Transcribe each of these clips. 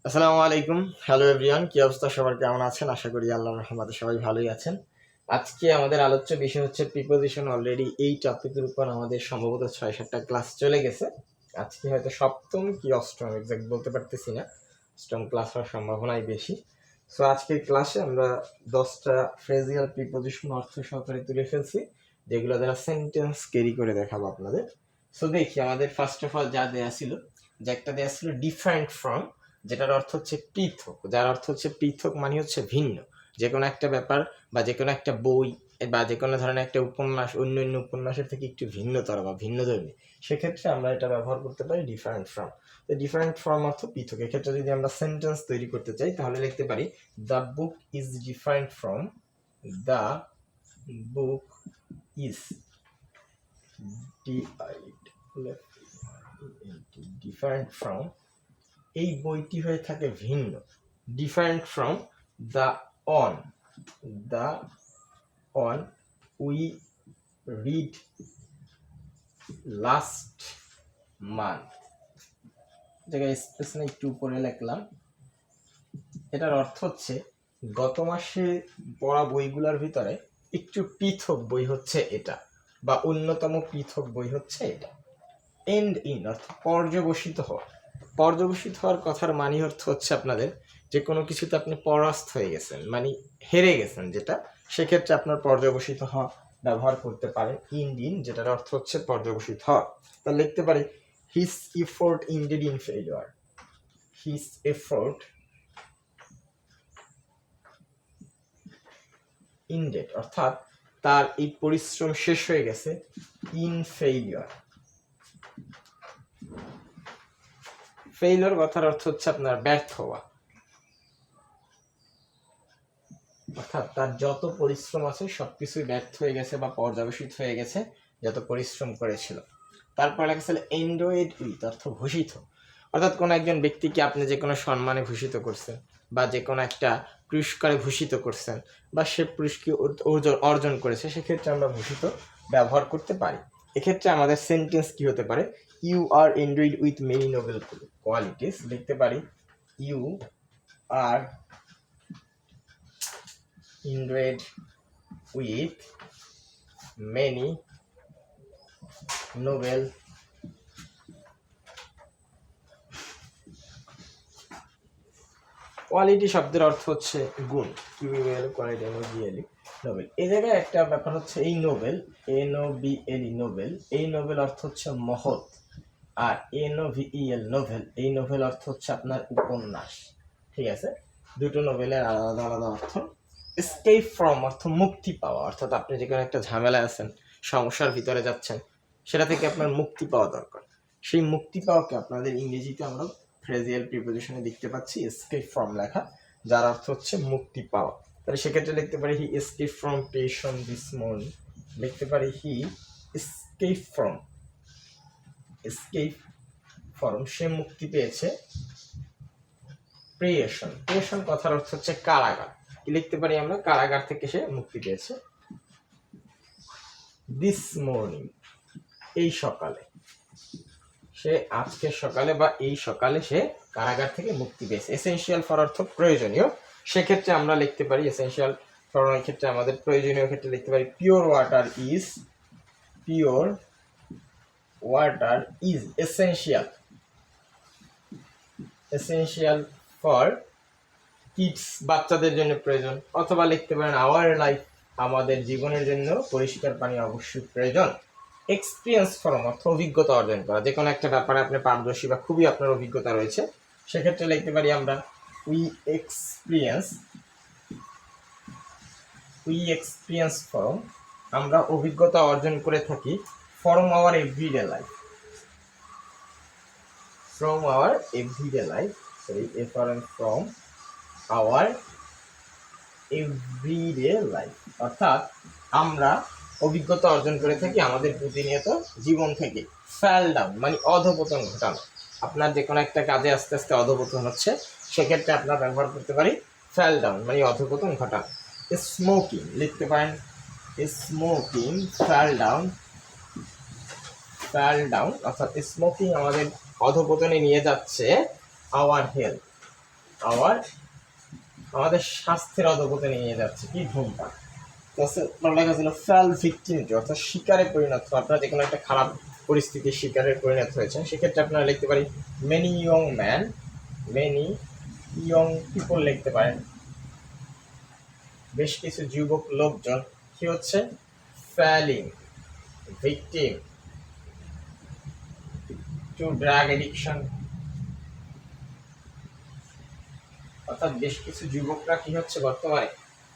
আসসালামু আলাইকুম। Hello everyone, কি অবস্থা সবার, কেমন আছেন? আশা করি আল্লাহর রহমতে সবাই ভালোই আছেন। আজকে আমাদের আলোচ্য বিষয় হচ্ছে প্রিপোজিশন। অলরেডি এই টপিকের উপর আমাদের সম্ভবত 6-7টা ক্লাস চলে গেছে। আজকে হয়তো সপ্তম কি অষ্টম, এক্সাক্ট বলতে পারতেছি না, অষ্টম ক্লাস হওয়ার সম্ভাবনাই বেশি। সো আজকের ক্লাসে আমরা 10টা ফ্রেজিয়াল প্রিপোজিশন অর্থ সহকারে তুলে ফেলছি, যেগুলো দ্বারা সেন্টেন্স ক্যারি করে দেখাবো আপনাদের। সো দেখি, আমাদের ফার্স্ট অফ অল যা দেয়া ছিল, যে একটা দেয়া ছিল ডিফারেন্ট ফ্রম, যেটার অর্থ হচ্ছে পৃথক। যার অর্থ হচ্ছে পৃথক মানে হচ্ছে ভিন্ন। যে কোনো একটা ব্যাপার বা যে কোনো একটা বই বা যে কোনো ধরনের একটা উপন্যাস অন্য অন্য উপন্যাসের থেকে একটু ভিন্নতর বা ভিন্নধর্মী, সেক্ষেত্রে আমরা এটা ব্যবহার করতে পারি ডিফারেন্ট ফ্রম। তো ডিফারেন্ট ফ্রম অর্থ পৃথক। এক্ষেত্রে যদি আমরা সেন্টেন্স তৈরি করতে চাই তাহলে লিখতে পারি the book is different from, the book is different from, এই বইটি হয়ে থাকে ভিন্ন। Different from the on, the on we read last month, জায়গায় স্পেস না একটু উপরে লিখলাম। এটার অর্থ হচ্ছে গত মাসে পড়া বইগুলোর ভিতরে একটু পৃথক বই হচ্ছে এটা, বা অন্যতম পৃথক বই হচ্ছে এটা। এন্ড ইন অর্থ পর্যবসিত হওয়া। পর্যবসিত হওয়ার কথার মানি অর্থ হচ্ছে আপনাদের যে কোনো কিছুতে আপনি পরাস্ত হয়ে গেছেন, মানে হেরে গেছেন যেটা, সেক্ষেত্রে আপনার পর্যবসিত হওয়া ব্যবহার করতে পারেন। ইন্ড ইন, যেটার অর্থ হচ্ছে পর্যবসিত হওয়া। তা লিখতে পারি his effort ended in failure, his effort ended অর্থাৎ তার এই পরিশ্রম শেষ হয়ে গেছে, ইন ফেইলিওর। ফেইলিওর কথার অর্থ হচ্ছে আপনার ব্যর্থ হওয়া, অর্থাৎ তার যত পরিশ্রম আছে সবকিছুই ব্যর্থ হয়ে গেছে বা পর্যবসিত হয়ে গেছে, যত পরিশ্রম করেছিল। তারপর লেখা ছিল এন্ডোয়েড উইথ অর্থ ভূষিত, অর্থাৎ কোনো একজন ব্যক্তিকে আপনি যে কোনো সম্মানে ভূষিত করছেন বা যে কোনো একটা পুরস্কারে ভূষিত করছেন বা সে পুরস্কার অর্জন করেছে, সেক্ষেত্রে আমরা ভূষিত ব্যবহার করতে পারি। এক্ষেত্রে আমাদের সেন্টেন্স কি হতে পারে? You are endowed with many noble qualities. লিখতে পারি you are endowed with many noble quality শব্দের অর্থ হচ্ছে গুণ, কিউএল কোয়ালিটি এনওবিএলই নোবেল। এই জায়গায় একটা ব্যাপার হচ্ছে এই নোবেল, এনওবিএলই নোবেল, এই নোবেল অর্থ হচ্ছে মহৎ, আর এনওভিইএল নোভেল, এই নোভেল অর্থ হচ্ছে আপনার উপন্যাস। ঠিক আছে, দুটো নোবেলের আলাদা আলাদা অর্থ। এসকেপ ফ্রম অর্থ মুক্তি পাওয়া, অর্থাৎ আপনি যে কোনো একটা ঝামেলায় আছেন, সমস্যার ভিতরে যাচ্ছেন, সেটা থেকে আপনার মুক্তি পাওয়া দরকার। সেই মুক্তি পাওয়াকে আপনাদের ইংরেজিতে আমরা ফ্রেজিয়াল প্রিপোজিশনে দেখতে পাচ্ছি এসকেপ ফ্রম লেখা, যার অর্থ হচ্ছে মুক্তি পাওয়া। তাহলে সেক্ষেত্রে লিখতে পারি he escape from tension this morning. লিখতে পারি he escape from, escape from সে মুক্তি পেয়েছে, প্রিয়েশন, প্রিয়েশন কথার অর্থ হচ্ছে কারাগার। কি লিখতে পারি আমরা? কারাগার থেকে সে মুক্তি পেয়েছে। দিস মর্নিং এই সকালে, সে আজকে সকালে বা এই সকালে সে কারাগার থেকে মুক্তি পেয়েছে। এসেনশিয়াল ফর অর্থ প্রয়োজনীয়, সেক্ষেত্রে আমরা লিখতে পারি এসেনশিয়াল ফর এর ক্ষেত্রে আমাদের প্রয়োজনীয় ক্ষেত্রে লিখতে পারি pure water is, pure water is essential, essential for kids বাচ্চাদের জন্য প্রয়োজন। অথবা লিখতে পারেন আওয়ার লাইফ আমাদের জীবনের জন্য পরিষ্কার পানি অবশ্যই প্রয়োজন। এক্সপিরিয়েন্স ফর্ম অর্থ অভিজ্ঞতা অর্জন করা, যে কোনো একটা ব্যাপারে আপনি পারদর্শী বা খুবই আপনার অভিজ্ঞতা রয়েছে, সেক্ষেত্রে লিখতে পারি আমরা উই এক্সপিরিয়েন্স ফর্ম, আমরা অভিজ্ঞতা অর্জন করে থাকি from our everyday life, from our everyday life, sorry from our everyday life, অর্থাৎ আমরা অভিজ্ঞতা অর্জন করে থাকি আমাদের প্রতিনিয়ত জীবন থেকে। ফ্যাল ডাউন মানে অধঃপতন ঘটানো, আপনার যে কোনো একটা কাজে আস্তে আস্তে অধঃপতন হচ্ছে, সেক্ষেত্রে আপনার ব্যবহার করতে পারি ফ্যাল ডাউন মানে অধঃপতন ঘটানো। স্মোকিং লিখতে পারেন স্মোকিং ফ্যাল ডাউন ফ্যাল ডাউন, অর্থাৎ স্মোকিং আমাদের অধপতনে নিয়ে যাচ্ছে। আওয়ার হেলথ, আমাদের স্বাস্থ্যের অধপতনে নিয়ে যাচ্ছে কি ধূমপান। লেখা ছিল ফ্যাল ভিকটিম, অর্থাৎ শিকারে পরিণত। আপনারা যে কোনো একটা খারাপ পরিস্থিতির শিকারে পরিণত হয়েছেন, সেক্ষেত্রে আপনারা লিখতে পারি মেনি ইয়ং পিপল লিখতে পারেন। বেশ কিছু যুবক লোকজন কি হচ্ছে, ফ্যালিং ভিকটিম টু ড্রাগ এডিকশন, অর্থাৎ বেশ কিছু যুবকরা কি হচ্ছে বর্তমানে,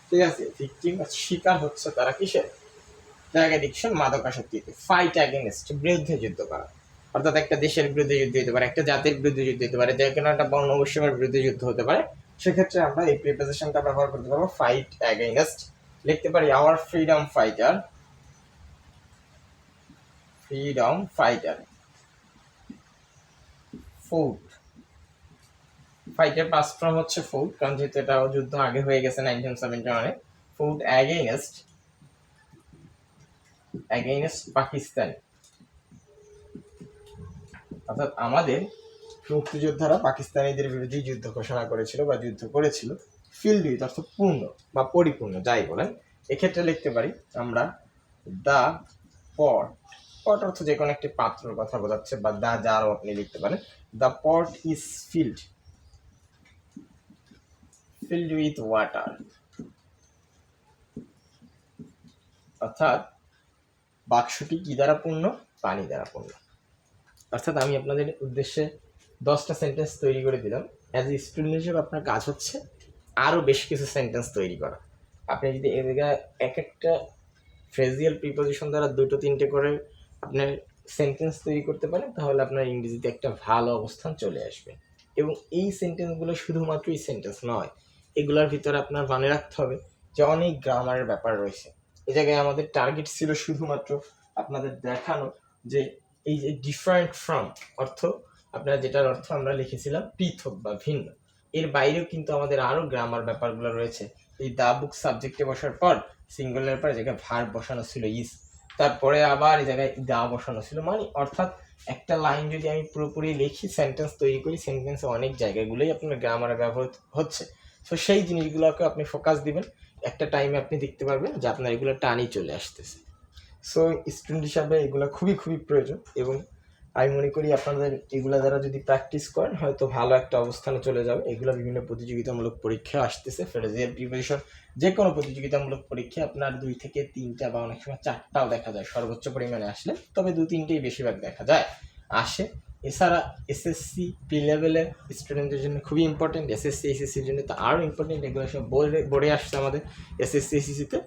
ঠিক আছে, ভিকটিম শিকার হচ্ছে তারা কিসের, ড্রাগ এডিকশন, মাদকাসক্তিতে। ফাইট অ্যাগেইনস্ট, বিরুদ্ধে যুদ্ধ করা, অর্থাৎ একটা দেশের বিরুদ্ধে যুদ্ধ হতে পারে, একটা জাতির বিরুদ্ধে যুদ্ধ হতে পারে, যে কোনো একটা বর্ণ বৈষম্যের বিরুদ্ধে যুদ্ধ হতে পারে। সেক্ষেত্রে আমরা এই প্রিপোজিশনটা ব্যবহার করতে পারবো ফাইট অ্যাগেইনস্ট। লিখতে পারি আওয়ার ফ্রিডম ফাইটার। ফুড, ফাইটের পাস্ট ফর্ম হচ্ছে ফুড, কারণ যেহেতু এটা যুদ্ধ আগে হয়ে গেছে 1971-এ। ফুড অ্যাগেইনস্ট পাকিস্তান, অর্থাৎ আমাদের মুক্তিযোদ্ধারা পাকিস্তানিদের বিরুদ্ধে যুদ্ধ ঘোষণা করেছিল বা যুদ্ধ করেছিল। ফিল্ড উইথ অর্থ পূর্ণ বা পরিপূর্ণ, যাই বলেন। এক্ষেত্রে লিখতে পারি আমরা দ্য পট অর্থ যে কোনো একটি পাত্রের কথা বোঝাচ্ছে, বা দা জারও আপনি লিখতে পারেন। The pot is filled with water, অর্থাৎ বাক্সটি কি দ্বারা পূর্ণ, পানি দ্বারা পূর্ণ। অর্থাৎ আমি আপনাদের উদ্দেশ্যে 10টা সেন্টেন্স তৈরি করে দিলাম। অ্যাজ এ স্টুডেন্ট হিসেবে আপনার কাজ হচ্ছে আরও বেশ কিছু সেন্টেন্স তৈরি করা। আপনি যদি এ জায়গায় এক একটা ফ্রেজিয়াল প্রিপোজিশন দ্বারা 2-3টে করে আপনার সেন্টেন্স তৈরি করতে পারেন, তাহলে আপনার ইংরেজিতে একটা ভালো অবস্থান চলে আসবে। এবং এই সেন্টেন্সগুলো শুধুমাত্র এই সেন্টেন্স নয়, এগুলোর ভিতরে আপনার মনে রাখতে হবে যে অনেক গ্রামারের ব্যাপার রয়েছে। এই জায়গায় আমাদের টার্গেট ছিল শুধুমাত্র আপনাদের দেখানো যে এই যে ডিফারেন্ট ফ্রম অর্থ, আপনারা যেটার অর্থ আমরা লিখেছিলাম পৃথক বা ভিন্ন, এর বাইরেও কিন্তু আমাদের আরও গ্রামার ব্যাপারগুলো রয়েছে। এই দা বুক সাবজেক্টে বসার পর সিঙ্গুলার পর জায়গায় ভার্ব বসানো ছিল ইজ, তারপরে আবার এই জায়গায় দা বসানো ছিল, মানে অর্থাৎ একটা লাইন যদি আমি পুরোপুরি লিখি, সেন্টেন্স তৈরি করি, সেন্টেন্সে অনেক জায়গাগুলোই আপনার গ্রামারে ব্যবহার হচ্ছে। সো সেই জিনিসগুলোকে আপনি ফোকাস দিবেন, একটা টাইমে আপনি দেখতে পারবেন যে আপনার এগুলো টানই চলে আসতেছে। সো স্টুডেন্ট হিসাবে এগুলো খুবই প্রয়োজন, এবং আমি মনে করি আপনাদের এগুলো দ্বারা যদি প্র্যাকটিস করেন হয়তো ভালো একটা অবস্থানে চলে যাবে। এগুলো বিভিন্ন প্রতিযোগিতামূলক পরীক্ষা আসতেছে, ফ্রেজিয়াল প্রিপারেশন যে কোনো প্রতিযোগিতামূলক পরীক্ষায় আপনার 2 থেকে 3টা বা অনেক সময় 4টাও দেখা যায় সর্বোচ্চ পরিমাণে আসলে, তবে 2-3টেই বেশিরভাগ দেখা যায় আসে। এছাড়া এসএসসি প্রি লেভেলের স্টুডেন্টদের জন্য খুবই ইম্পর্টেন্ট, এসএসসি এসএসসির জন্য তো আরও ইম্পর্টেন্ট। এগুলো সব বোর্ডে আসছে আমাদের এসএসসি এসএসসিতে।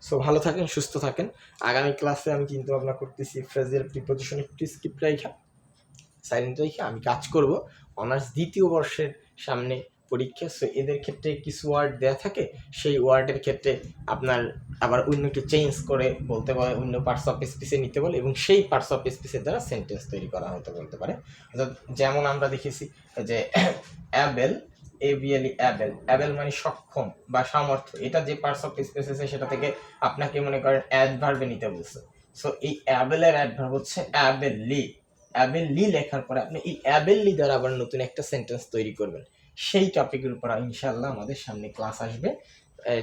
সো ভালো থাকেন, সুস্থ থাকেন। আগামী ক্লাসে আমি কিন্তু আপনার করতেছি ফ্রেজিয়াল প্রিপোজিশন একটু স্কিপ রাইখা, সাইলেন্ট রাইখা আমি কাজ করব অনার্স 2য় বর্ষের সামনে পরীক্ষা। সো এদের ক্ষেত্রে কিছু ওয়ার্ড দেওয়া থাকে, সেই ওয়ার্ডের ক্ষেত্রে আপনার আবার অন্য একটু চেঞ্জ করে বলতে বলে, অন্য পার্টস অফ স্পিচে নিতে বলে, এবং সেই পার্টস অফ স্পিচের দ্বারা সেন্টেন্স তৈরি করা হতে বলতে পারে। অর্থাৎ যেমন আমরা দেখেছি যে অ্যাবেল, অ্যাবেল মানে সক্ষম বা সামর্থ্য, এটা যে পার্টস অফ স্পিচ আছে সেটা থেকে আপনাকে মনে করেন অ্যাডভার্বে নিতে বলছে। সো এই অ্যাবেলের অ্যাডভার্ব হচ্ছে অ্যাবেললি লেখার পরে আপনি এই অ্যাবেললি দ্বারা আবার নতুন একটা সেন্টেন্স তৈরি করবেন। সেই টপিকের উপর ইনশাআল্লাহ আমাদের সামনে ক্লাস আসবে,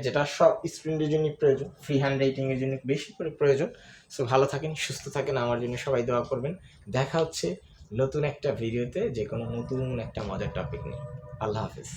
যেটা সব স্টুডেন্টের জন্য প্রয়োজন, ফ্রি হ্যান্ড রাইটিংয়ের জন্য বেশি করে প্রয়োজন। সো ভালো থাকেন, সুস্থ থাকেন, আমার জন্য সবাই দোয়া করবেন। দেখা হচ্ছে নতুন একটা ভিডিওতে, যে কোনো নতুন একটা মজার টপিক নিয়ে। আল্লাহ হাফিজ।